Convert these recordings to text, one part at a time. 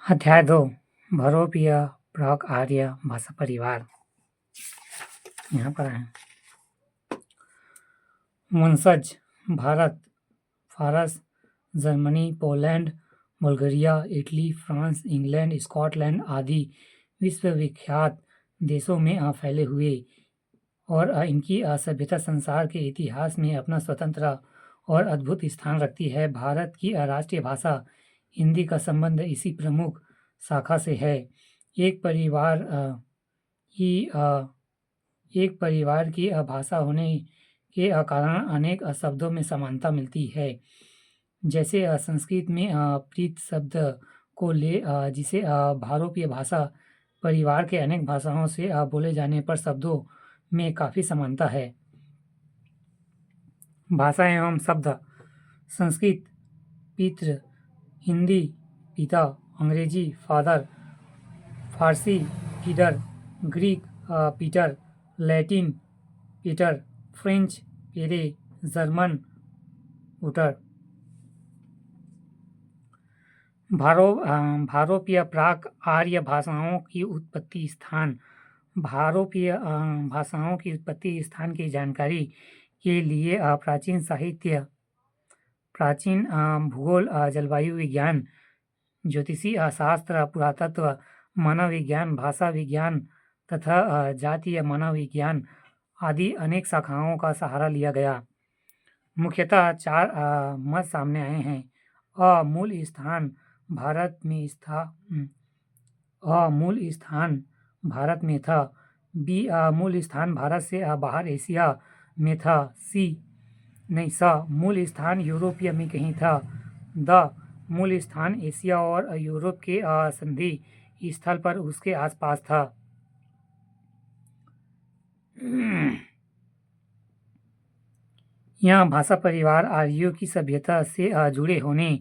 अध्याय 2 भरोपीय प्राक आर्य भाषा परिवार। यहाँ पर है वंशज भारत, फारस, Germany, Poland, Bulgaria, Italy, France, England, Scotland आदि विश्वविख्यात देशों में फैले हुए और इनकी सभ्यता संसार के इतिहास में अपना स्वतंत्र और अद्भुत स्थान रखती है। भारत की राष्ट्रीय भाषा हिंदी का संबंध इसी प्रमुख शाखा से है। एक परिवार की भाषा होने के कारण अनेक शब्दों में समानता मिलती है। जैसे संस्कृत में प्रीत शब्द को ले जिसे भारोपीय भाषा परिवार के अनेक भाषाओं से बोले जाने पर शब्दों में काफ़ी समानता है। भाषा एवं शब्द संस्कृत पितृ, हिंदी पिता, अंग्रेजी फादर, फारसी पीडर, ग्रीक पीटर, लैटिन पीटर, फ्रेंच पेरे, जर्मन उटर। भारोपीय प्राक आर्य भाषाओं की उत्पत्ति स्थान। भारोपीय भाषाओं की उत्पत्ति स्थान की जानकारी के लिए प्राचीन साहित्य, प्राचीन भूगोल, जलवायु विज्ञान, ज्योतिषी शास्त्र, पुरातत्व, मानव विज्ञान, भाषा विज्ञान तथा जातीय मानव विज्ञान आदि अनेक शाखाओं का सहारा लिया गया। मुख्यतः 4 मत सामने आए हैं। मूल स्थान भारत में था। बी मूल स्थान भारत से बाहर एशिया में था। स मूल स्थान यूरोपीय में कहीं था। द मूल स्थान एशिया और यूरोप के संधि स्थल पर उसके आसपास था। यहाँ भाषा परिवार आर्यों की सभ्यता से जुड़े होने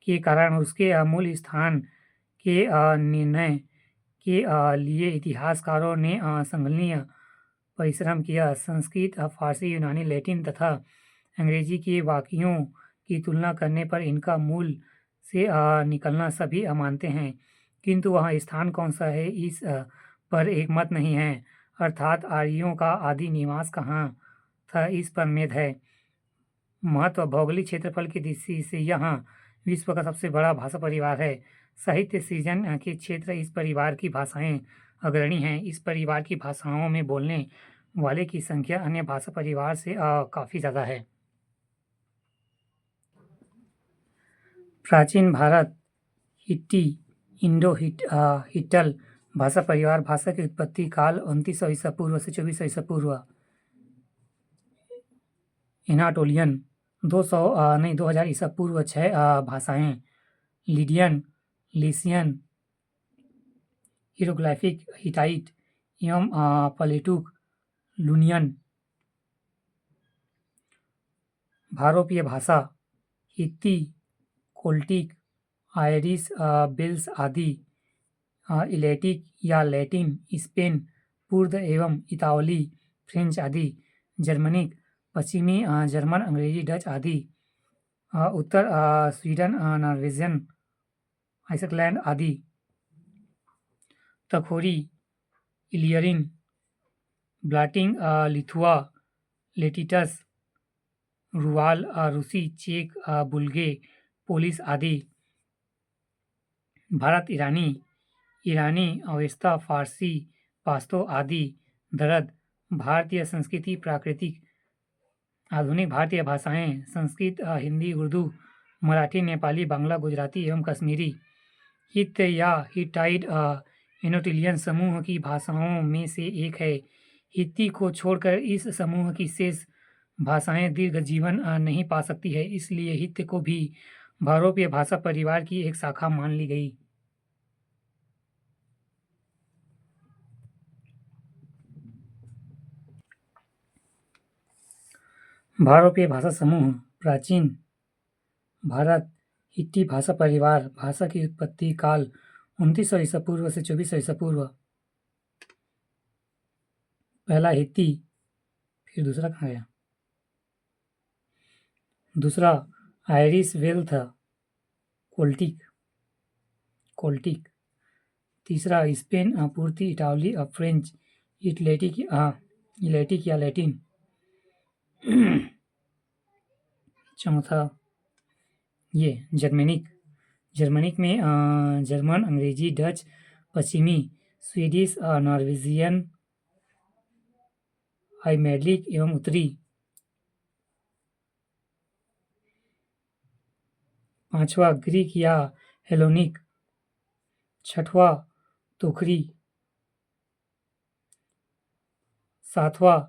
के कारण उसके मूल स्थान के निर्णय के लिए इतिहासकारों ने संलग्न परिश्रम किया। संस्कृत, फारसी, यूनानी, लैटिन तथा अंग्रेजी के वाक्यों की तुलना करने पर इनका मूल से निकलना सभी मानते हैं, किंतु वह स्थान कौन सा है इस पर एक मत नहीं है। अर्थात आर्यों का आदि निवास कहाँ था इस पर भेद है। महत्व भौगोलिक क्षेत्रफल की दृष्टि से यहाँ विश्व का सबसे बड़ा भाषा परिवार है। साहित्य सृजन के क्षेत्र इस परिवार की भाषाएं अग्रणी हैं। इस परिवार की भाषाओं में बोलने वाले की संख्या अन्य भाषा परिवार से काफ़ी ज़्यादा है। प्राचीन भारत हिट्टी इंडो-हिट्टल भाषा परिवार। भाषा की उत्पत्ति काल 2900 ईसा पूर्व से 2400 ईसा पूर्व। एनाटोलियन 2000 ईसा पूर्व 6 भाषाएं। लिडियन, लिसियन, हिरोग्लिफिक, हिटाइट एवं पलेटुक लूनियन। भारोपीय भाषा हित्ती, कोल्टिक, आयरिश, बेल्स आदि। इलेटिक या लैटिन, स्पेन, पूर्व एवं इतावली, फ्रेंच आदि। जर्मनिक, पश्चिमी जर्मन, अंग्रेजी, डच आदि। उत्तर स्वीडन, नॉर्वेजियन, आइसलैंड आदि। तखोरी, इलियरिन, ब्लाटिंग, लिथुआ, लेटिटस, रुवाल, रूसी, चेक, बुल्गे, पोलिश आदि। भारत ईरानी, अवेस्ता, फारसी, पाश्तो आदि। दरद भारतीय संस्कृति, प्राकृतिक। आधुनिक भारतीय भाषाएं संस्कृत, हिंदी, उर्दू, मराठी, नेपाली, बांग्ला, गुजराती एवं कश्मीरी। हित्त या हिटाइट एनाटोलियन समूह की भाषाओं में से एक है। हित्ती को छोड़कर इस समूह की शेष भाषाएं दीर्घ जीवन नहीं पा सकती है, इसलिए हित्त को भी भारोपीय भाषा परिवार की एक शाखा मान ली गई। भारोपीय भाषा समूह। प्राचीन भारत हिट्टी भाषा परिवार। भाषा की उत्पत्ति काल 2900 ईसा पूर्व से 2400 ईसा पूर्व। पहला हित्ती, फिर दूसरा कहाँ गया? दूसरा आयरिश वेल्थ, कोल्टिक। तीसरा स्पेन, पूर्वी इटाली, फ्रेंच, इटलेटिक या लैटिन। चौथा ये जर्मनिक में जर्मन, अंग्रेजी, डच, पश्चिमी, स्वीडिश, नॉर्वेजियन, आइमेलिक एवं उत्तरी। पांचवा ग्रीक या हेलोनिक। छठवा तोखरी। सातवां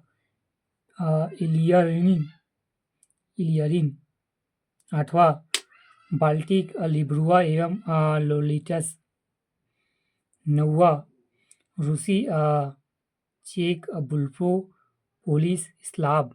इलियरिन। आठवां बाल्टिक, लिब्रुआ एवं लोलिटस। नौवां रूसी, चेक, बुल्फो, Polish, Slav.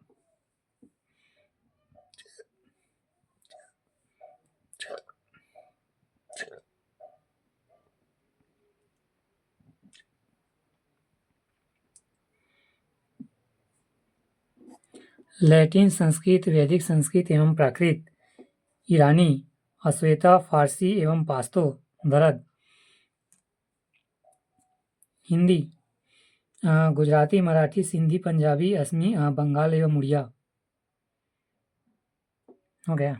Latin, Sanskrit, Vedic Sanskrit एवं प्राकृत। ईरानी, अश्वेता, फारसी एवं पाश्तो, दरद। हिंदी, गुजराती, मराठी, सिंधी, पंजाबी, असमी, बंगाल एवं उड़िया। हो गया।